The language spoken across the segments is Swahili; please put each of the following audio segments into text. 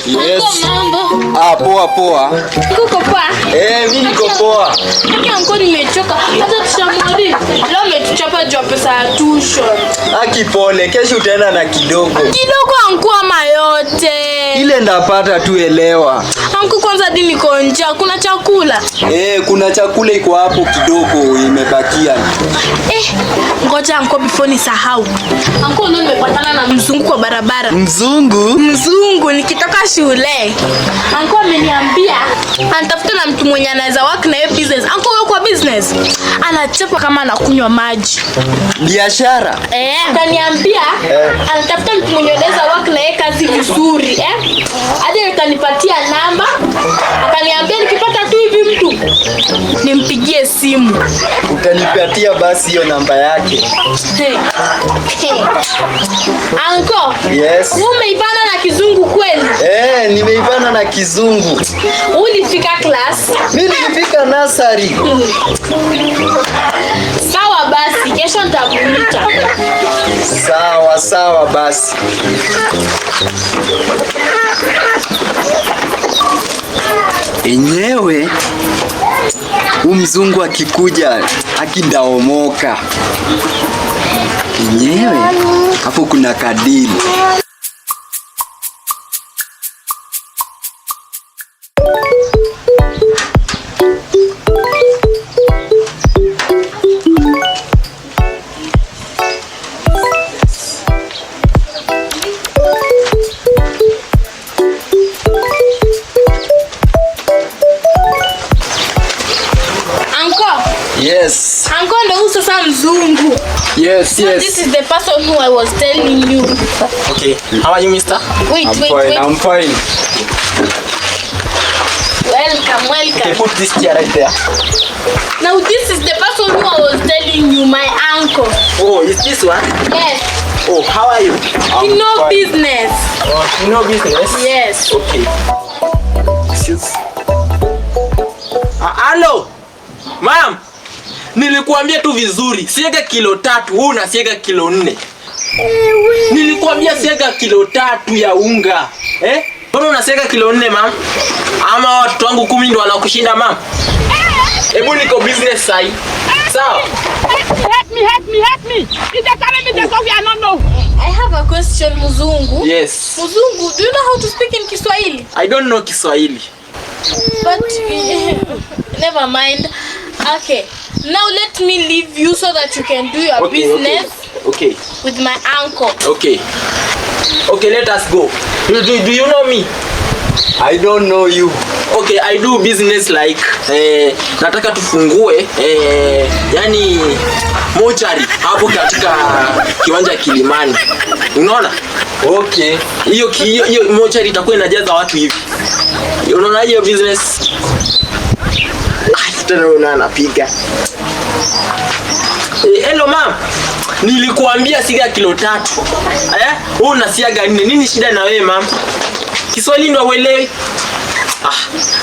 Yes. Mambo. Poa poa. Uko poa? Mimi niko poa. Mimi anko nimechoka. Hata tushamwadi. Leo umetuchapa juu pesa ya tuition. Pole, kesho utaenda na kidogo. Kidogo anko ama yote. Ile ndapata tu elewa. Anko kwanza dini niko njaa. Kuna chakula? Kuna chakula iko hapo kidogo imebakia. Ngoja anko before nisahau. Anko leo nimepatana na mzungu kwa barabara. Mzungu nikitoka shule. Anko ameniambia anatafuta na mtu mwenye anaweza work na yeye business. Anko wewe kwa business anachapa kama anakunywa maji. Biashara? Akaniambia anatafuta mtu mwenye anaweza work na yeye kazi vizuri, hadi akanipatia namba. Akaniambia nikipata tu hivi mtu nimpigie simu. Utanipatia basi hiyo namba yake. Anko. Yes. Umeibana na kizungu kweli? Nimeibana na kizungu. Ulifika class? Mimi nilifika nursery. Sawa basi, kesho nitakuita. Sawa basi. Enyewe mzungu akikuja akindaomoka. Enyewe hapo kuna kadili. Yes. Anko ndo sasa mzungu. Yes. This is the person who I was telling you. Okay. How are you, mister? Wait. I'm fine. Welcome. Okay, put this chair right there. Now this is the person who I was telling you, my uncle. Oh, is this one? Yes. Oh, how are you? You know business. You know business? Yes. Okay. Excuse. Hello. Ma'am. Nilikuambia tu vizuri, siega kilo 3, wewe unasiega kilo 4. Nilikuambia siega kilo 3 ya unga. Mbona unasiega kilo 4, ma'am? Ama watu wangu 10 ndio wanakushinda, ma'am? Hebu niko business sai. Sawa? Help me. Is that telling me the stuff I don't know? I have a question, Muzungu. Yes. Muzungu, do you know how to speak in Kiswahili? I don't know Kiswahili. But never mind. Okay. Now let me leave you so that you can do your business. Okay. With my uncle. Okay, let us go. Do you know me? I don't know you. Okay, I do business like nataka tufungue yani mochari hapo katika kiwanja Kilimani. Unaona? Okay. Hiyo mochari itakuwa inajaza watu hivi. Unaona hiyo business? Tena unapiga. Hello ma'am. Nilikuambia siga kilo 3. Wewe unasiaga 4. Nini shida na wewe ma'am? Kiswahili ndio uelewi?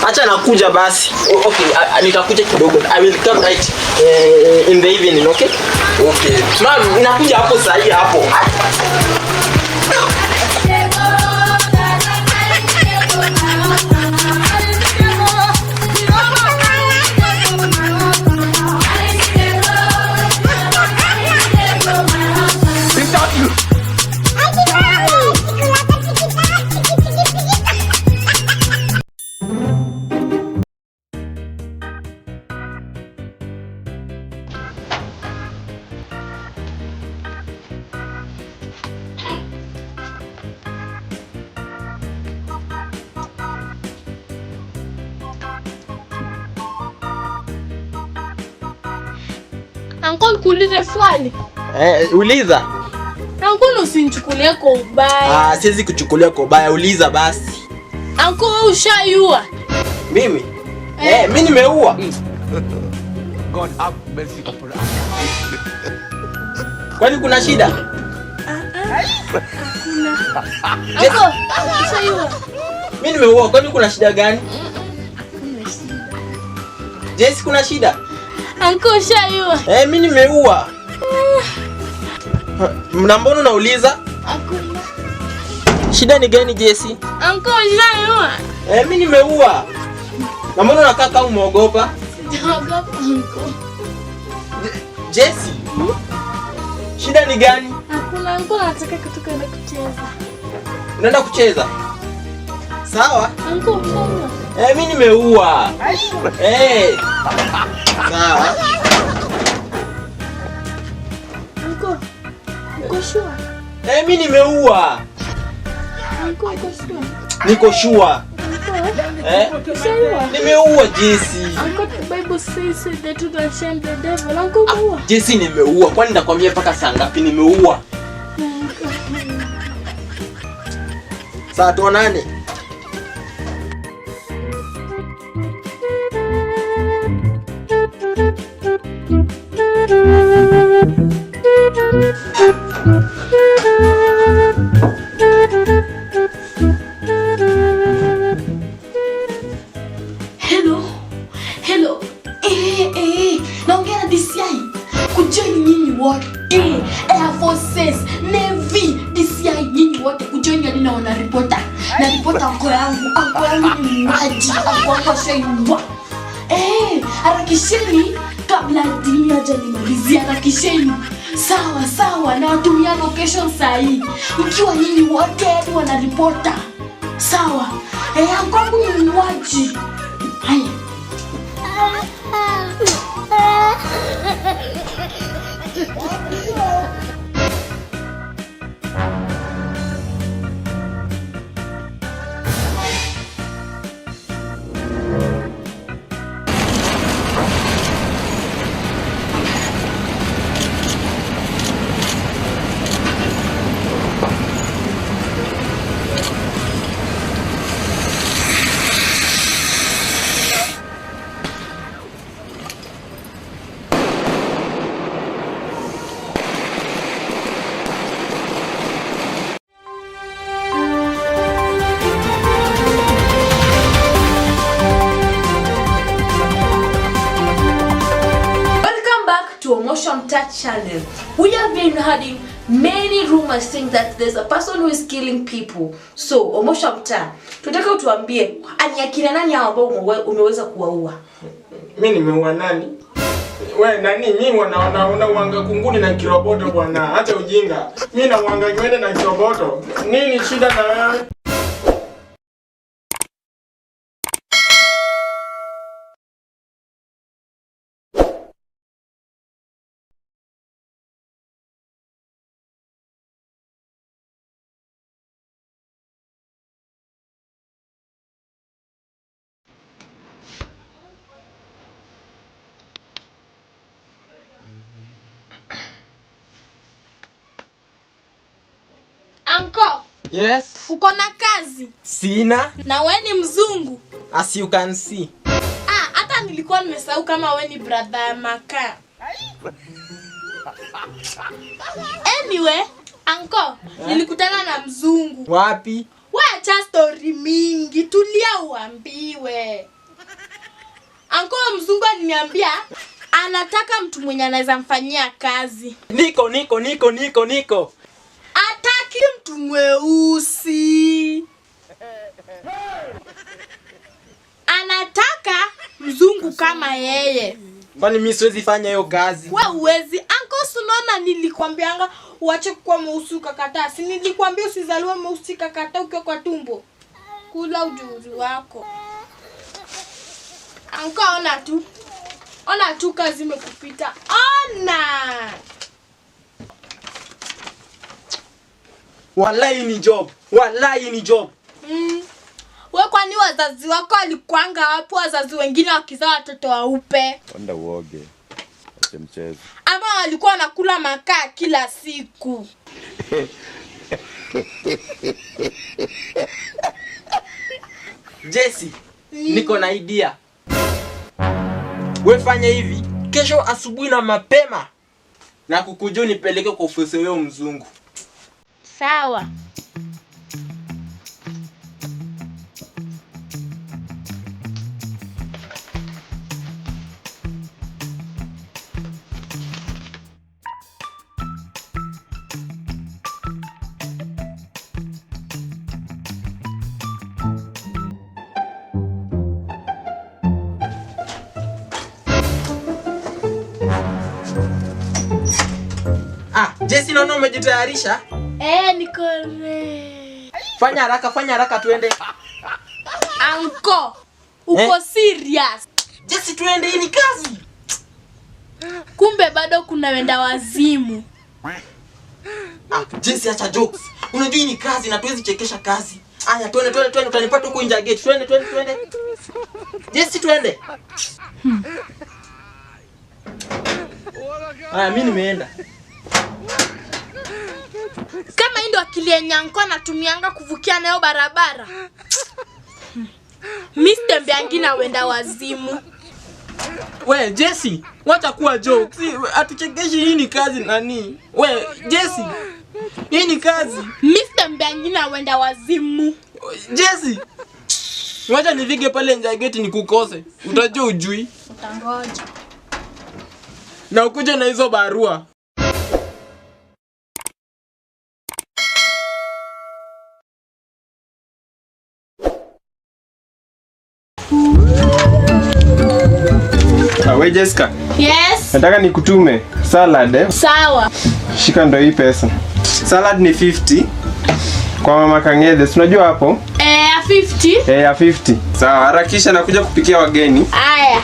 Acha nakuja basi. Okay, nitakuja kidogo. I will come right in the evening, okay? Okay. Ma'am, nakuja hapo sahi hapo. Uncle, kuulize swali. Uliza. Uncle, usinichukulie kwa ubaya. Siwezi kuchukulia kwa ubaya, uliza basi. Uncle, wewe ushaiua? Mimi? Mimi nimeua. God have mercy upon us. Kwani kuna shida? Uncle, ushaiua? Mimi nimeua, kwani kuna shida gani? Jesse, kuna shida? Uncle, ushaiua? Mimi nimeua. Mbona unauliza? Hakuna. Shida ni gani Jesse? Anko unaua. Mimi nimeua. Na mbona unakaa kama umeogopa? Sijaogopa anko. Jesse. Shida ni gani? Hakuna anko, nataka kutoka na kucheza. Unaenda kucheza? Sawa? Anko unaua. Mimi nimeua. Sawa. Anko. Uko sure? Mimi nimeua. Anko uko sure? Niko sure. Usaua? Nimeua Jesse. Anko, the Bible says that you don't shame the devil. Anko umeua. Jesse nimeua. Kwani nakwambia mpaka saa ngapi nimeua? Saa tuonane. Hello. Naongea na DCI. Kujeni nyinyi wote. Air Forces, Navy, DCI nyinyi wote kujeni hadi na wana reporter. Na reporter anko yangu ni mwaji, anko shaiwa. Harakisheni kabla dunia hajanimalizia, harakisheni. Sawa, na watumia location sahi. Mkiwa nyinyi wote hadi wana reporter. Sawa. Anko yangu ni mwaji. Haya. Omosha Mtaa channel. We have been having many rumors saying that there's a person who is killing people. So Omosha Mtaa, tunataka utuambie ani akina nani hao ambao umeweza kuwaua? Mimi nimeua nani? Wewe nani? Mimi wanaona wanga kunguni na kiroboto bwana. Hata ujinga. Mimi na wanga nywele na kiroboto. Nini shida na wewe? Anko. Yes. Uko na kazi? Sina. Na wewe ni mzungu? As you can see. Hata nilikuwa nimesahau kama wewe ni brother ya Maka. Anyway, Anko, nilikutana na mzungu. Wapi? Wacha story mingi, tulia uambiwe. Anko, mzungu aliniambia anataka mtu mwenye anaweza mfanyia kazi. Niko. Ataki mtu mweusi. Anataka mzungu kama yeye. Kwani mimi siwezi fanya hiyo kazi? Wewe uwezi. Anko, unaona nilikwambianga uache kuwa mweusi ukakataa. Si nilikwambia usizaliwe mweusi ukakataa ukiwa kwa tumbo. Kula ujuzi wako. Anko, ona tu kazi imekupita. Ona. Wallahi ni job. Wewe kwani wazazi wako walikuanga wapo, wazazi wengine wakizaa watoto waupe? Onda uoge. Acha mchezo. Ama walikuwa wanakula makaa kila siku. Jesse, niko na idea. Wewe fanya hivi, kesho asubuhi na mapema na kukuja nipeleke kwa ofisi yao mzungu. Sawa. Jesse, naona umejitayarisha. Niko ready. Fanya haraka tuende. Anko, uko serious? Jesse, tuende, hii ni kazi. Kumbe bado kuna wenda wazimu. Jesse, acha jokes. Unajua hii ni kazi na tuwezi chekesha kazi. Aya, twende, utanipata huko nje ya gate. Twende. Jesse, twende. Aya, mimi nimeenda. Kama hii ndo akili yenye Anko anatumianga kuvukia nayo barabara. Mr. Mbiangi na wenda wazimu. We, Jesse, wacha kuwa jokes. Atuchekeshi, hii ni kazi nani? We, Jesse, hii ni kazi. Mr. Mbiangi na wenda wazimu. Jesse, wacha nifike pale nje ya gate nikukose. Utajua ujui. Utangoja. Na ukuje na hizo barua. We Jessica. Yes. Nataka nikutume salad. Sawa. Shika ndo hii pesa. Salad ni 50 kwa mama Kangede. Unajua hapo? Ya 50. Ya 50. Sawa, harakisha nakuja kupikia wageni. Aya.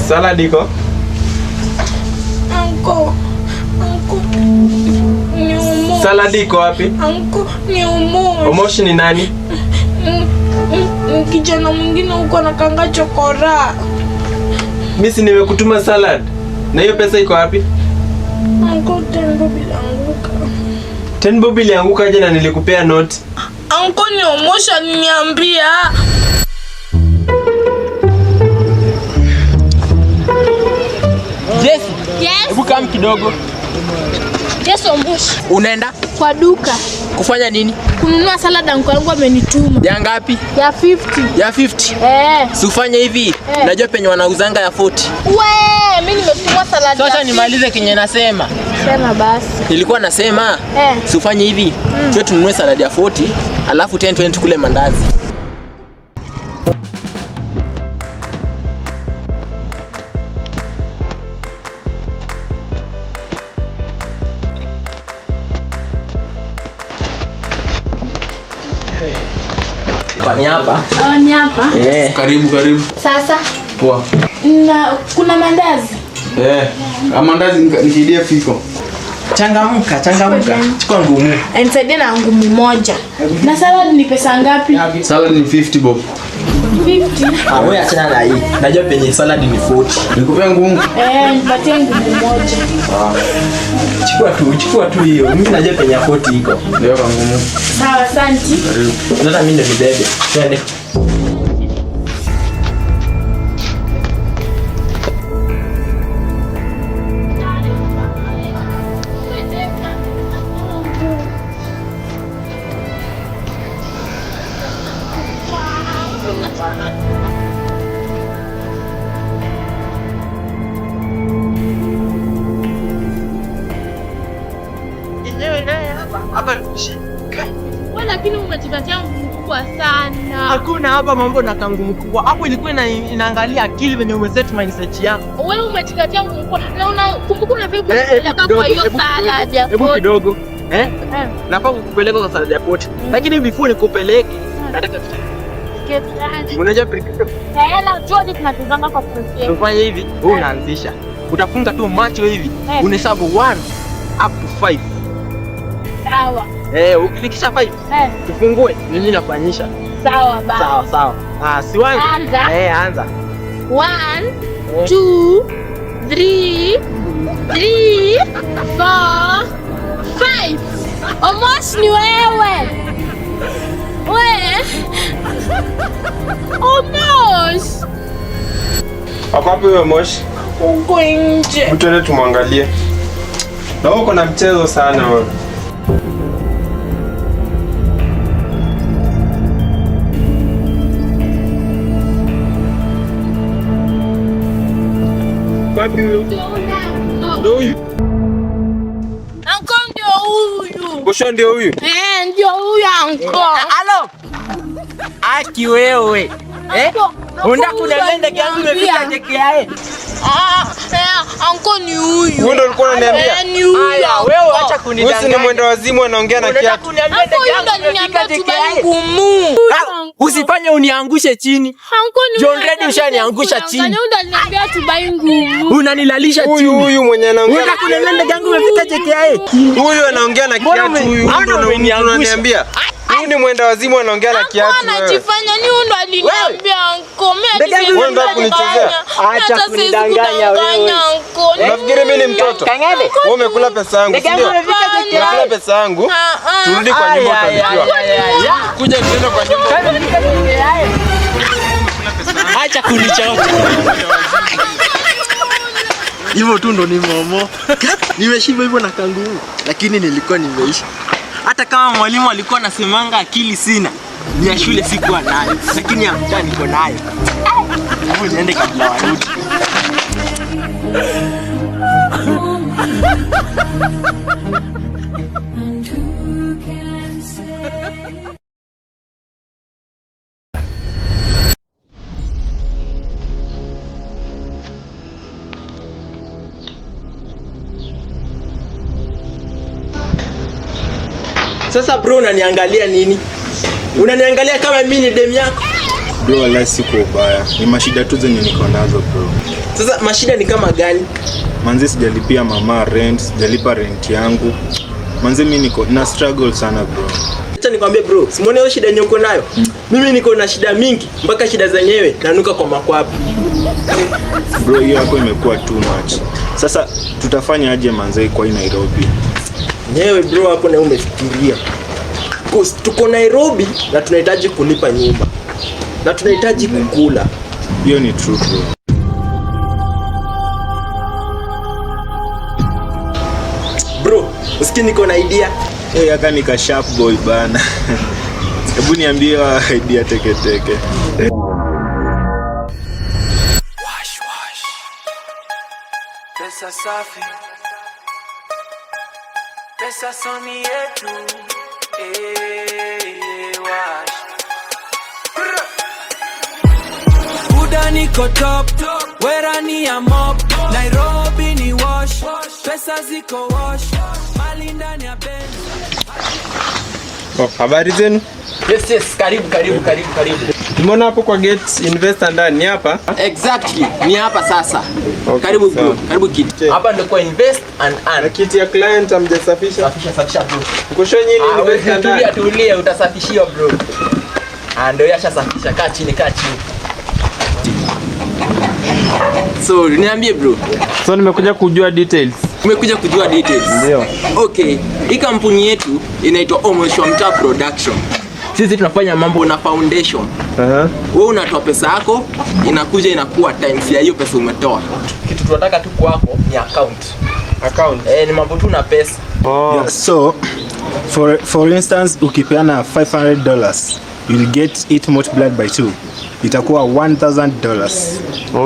Salad iko? Anko. Ni umo. Salad iko wapi? Anko, ni umo. Omoshi ni nani? Kijana mwingine huko anakanga chokora. Mimi si nimekutuma salad. Na hiyo pesa iko wapi? Anko, 10 bob ilianguka. 10 bob ilianguka aje na nilikupea note? Anko, ni Omosha aliniambia. Jesse. Yes. Hebu kama kidogo. Yes, Omosha. Unaenda Kwa duka. kufanya nini? Kununua salad Anko wangu amenituma. Ya ngapi? Ya 50. Ya 50. Si ufanye hivi. Unajua penye wanauzanga ya 40. Mimi nimetumwa salad. Sasa nimalize kenye nasema. Sema basi. Nilikuwa nasema si ufanye hivi. Tuwe tununue salad ya 40, alafu 10 kule mandazi. Ni hapa. Ni hapa. Karibu. Sasa. Poa. Na kuna mandazi. Mandazi nikidie fiko. Changamka. Chukua ngumu. Nisaidie na ngumu moja. Na salad ni pesa ngapi? Salad ni 50 bob. 50. Wewe achana na hii. Najua penye salad ni 40. Nikupea ngumu. Nipatie ngumu moja. Chukua tu hiyo. Mimi najua penye 40 iko. Ndio ngumu. Sawa, asante. Sasa mimi ndo nibebe. Twende. Wewe lakini umejikatia ngumu kubwa sana. Hakuna hapa mambo na kangu mkubwa. Hapo ilikuwa inaangalia akili venye umeset mindset yako. Wewe umejikatia ngumu kubwa. Na unakumbuka unapeleka kwa hiyo salad ya Hebu kidogo. Nafaa kukupeleka kwa salad ya 40. Lakini before nikupeleke, nataka unajua prediction. Jua tunatazama kwa process. Tufanye hivi, wewe unaanzisha. Utafunga tu macho hivi. Unahesabu 1 up to 5. Sawa. Ukifikisha 5, tufungue. Mimi nafanyisha. Sawa baba. Sawa. Si wanza. Anza. 1 2 3 4 5. Almost ni wewe. Almost. Wapi wewe Moshi? Uko nje. Twende tumwangalie. Na wewe uko na mchezo sana wewe. Anko ndio huyu. Ngosho ndio huyu? Ndio huyu anko. Halo. Aki wewe. Unataka kuniambia ndege yangu imefika JKIA? Anko ni huyu. Wewe ndio ulikuwa unaniambia? Ni huyu. Haya, wewe acha kunidanganya. Wewe ni mwenda wazimu anaongea na kiatu. Kuniambia ndege yangu imefika JKIA? Usifanye uniangushe chini. John Reddy ushaniangusha chini. Ndio aliniambia tubai ngumu. Unanilalisha chini. Huyu mwenye anaongea. Unataka kuniambia ndege yangu imefika JKIA? Huyu anaongea na kiatu huyu. Ndio unaniambia. Huyu ni mwenda wazimu anaongea na kiatu wewe. Anajifanya ni huyu ndo aliniambia anko. Wewe ndio kunichezea. Acha kunidanganya wewe. Unafikiri mimi ni mtoto? Wewe umekula pesa yangu, si ndio? Umekula pesa yangu. Turudi kwa nyumba tutajua. Kuja tuende kwa nyumba. Acha kunichota. Hivyo tu ndo ni momo. Nimeshiba hivyo na kanguru, lakini nilikuwa nimeishi. Hata kama mwalimu alikuwa anasemanga akili sina, ni ya shule sikuwa nayo, lakini ya mtaa niko nayo. Hebu niende kabla warudi. Sasa bro, unaniangalia nini? Unaniangalia kama mimi ni demu yako? Bro, wala siko ubaya. Ni mashida tu zenye niko nazo bro. Sasa mashida ni kama gani? Manze sijalipia mama rent, sijalipa rent yangu. Manze mimi niko na struggle sana bro. Acha nikwambie bro, simuone hiyo shida nyoko nayo. Mimi niko na shida mingi, mpaka shida zenyewe nanuka kwa makwapi. Bro, hiyo yako imekuwa too much. Sasa tutafanya aje manze kwa hii Nairobi? Nyewe bro, hapo na umefikiria. Tuko Nairobi na tunahitaji kulipa nyumba. Na tunahitaji kukula. Hiyo ni true bro. Bro, usikii niko na idea. Yaka nika sharp boy bana. Hebu niambie idea teke teke. Pesa safi. Pesa soni yetu. Wash. Buda niko top, wera ni ya mop, Nairobi ni wash, pesa ziko wash, mali ndani ya Benz. Habari zenu? Yes, karibu. Tumeona hapo kwa gate investor ndani hapa. Exactly, ni hapa sasa. Okay, karibu bro, sawa. karibu kiti. Hapa ndio kwa invest and earn. Na kiti ya client amjasafisha. Safisha bro. Ngosho nyinyi investor ndani. Tulia, utasafishiwa bro. Ndio yashasafisha, kaa chini. So, niambie bro. So nimekuja kujua details. Umekuja kujua details? Ndio. Okay, hii kampuni yetu inaitwa Omeshwamta Production. Sisi tunafanya mambo na foundation. Wewe unatoa pesa yako, inakuja inakuwa times ya hiyo pesa umetoa. Kitu tunataka tu kwako ni account. Ni mambo tu na pesa. Yeah, so for instance ukipeana $500, you'll get it multiplied by 2. Itakuwa $1,000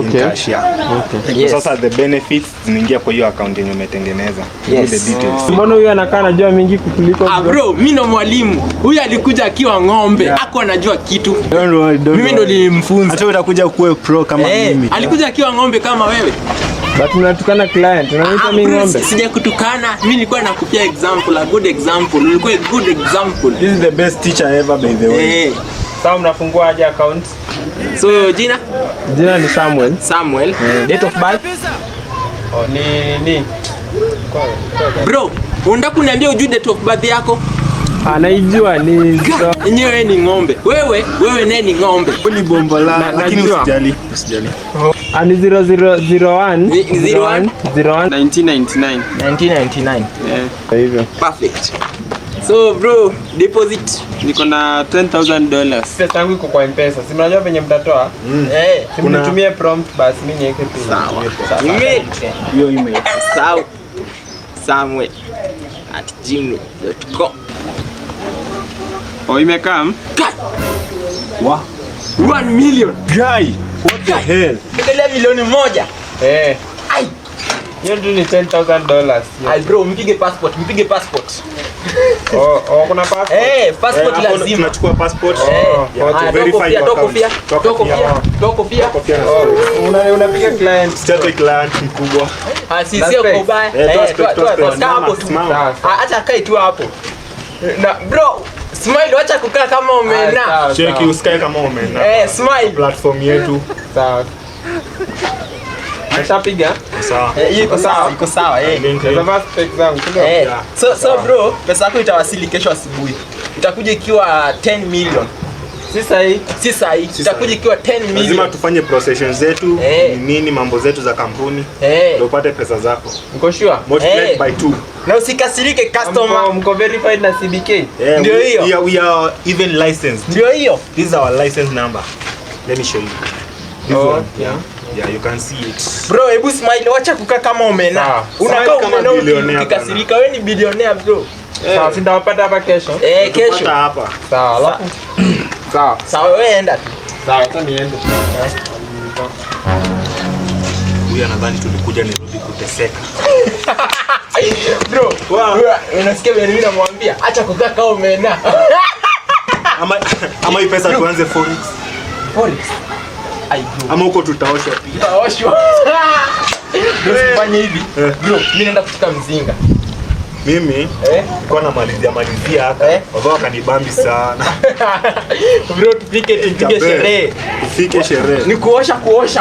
in cash. Okay. Yes. Sasa the benefits zinaingia kwa hiyo account yenye umetengeneza. Yes. The details. Mbona huyu anakaa anajua mingi kukuliko? Bro, mimi ndo mwalimu. Huyu alikuja akiwa ng'ombe. Hako anajua kitu. Don't worry. Mimi ndo nilimfunza. Hata utakuja kuwe pro kama mimi. Alikuja akiwa ng'ombe kama wewe. But unatukana client, unaniita mimi ng'ombe. Sija kutukana, mimi nilikuwa nakupia example, a good example. Ulikuwa a good example. This is the best teacher ever by the way. Sasa mnafungua aje account? So jina ni Samuel. Date of birth? Ni Bro, unataka kuniambia ujue date of birth yako? Anaijua ni Nyewe ni ng'ombe. Wewe naye ni ng'ombe. Ni bomba la lakini usijali. Ani 0001 1999. Hivyo. Perfect. So bro, deposit Niko na $10,000. Pesa yangu iko kwa M-Pesa. Si mnajua venye mtatoa? Nitumie prompt basi mimi niweke pin. Sawa. Email. Hiyo email. Sawa. Samuel@gmail.com. Imekam? Wow. 1 million. Guy, what the hell? Endelea milioni moja. Ai. Hiyo ndio ni $10,000. Ay bro, mpige passport. Kuna passport. Passport lazima. Tunachukua passport. To verify your account. Toko pia. Unapiga client. State client mkubwa. Sio kwa ubaya. Acha kae tu hapo. Na bro, smile, acha kukaa kama umena. Cheki usikae kama umena. Smile. Platform yetu. Sawa. Nishapiga? Sawa. Iko sawa. Sasa specs zangu. So bro, pesa yako itawasili kesho asubuhi. Itakuja ikiwa 10 million. Si sahi. Itakuja ikiwa 10 million. Lazima tufanye procession zetu, nini mambo zetu za kampuni. Ndio upate pesa zako. Uko sure? Multiplied by 2. Na usikasirike customer. Mko verified na CBK? Ndio hiyo. We are even licensed. Ndio hiyo. This is our license number. Let me show you. This one. Yeah, you can see it. Bro, hebu smile, wacha kukaa kama umena. Unakaa kama billionaire. Ukikasirika wewe ni billionaire bro. Sawa, sitawapata hapa kesho. Kesho. Hapa. Sawa, alafu. Sawa, wewe enda tu. Sawa, sasa niende. Huyu anadhani tulikuja Nairobi kuteseka. Bro, unasikia mimi namwambia acha kukaa kama umena. Ama hii pesa tuanze forex. Ama huko tutaoshwa pia. Tutaoshwa. Usifanye hivi. Bro, mimi naenda kushika mzinga. Mimi kwa namalizia hapa. Wao wakanibambi sana. Bro, tupige sherehe. Tufike sherehe. Ni kuosha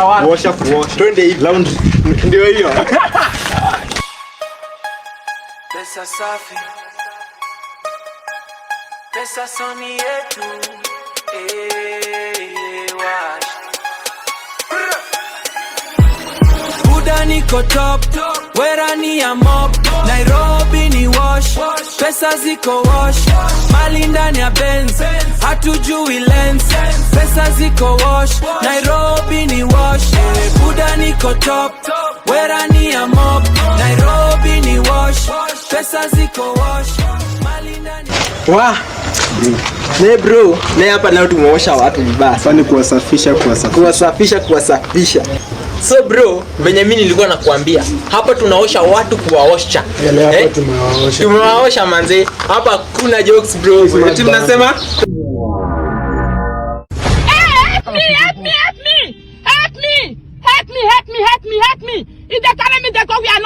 watu. Kuosha. Twende hivi. Laundry. Ndio hiyo. Pesa safi. Pesa soni yetu. Wash. Buda niko top, wera ni ya mop, Nairobi ni wash, pesa ziko wash, mali ndani ya Benz, hatujui lens, pesa ziko wash, Nairobi ni wash, Buda niko top, wera ni ya mop, Nairobi ni wash, pesa ziko wash, mali ndani Wa. Bro, hapa leo tumeosha watu vibaya. Fani kuwasafisha. So bro, venye mimi nilikuwa nakuambia, hapa tunaosha watu kuwaosha. Tumewaosha manze. Hapa kuna jokes bro. Eti mnasema? Help me! If they carry me, they go, we are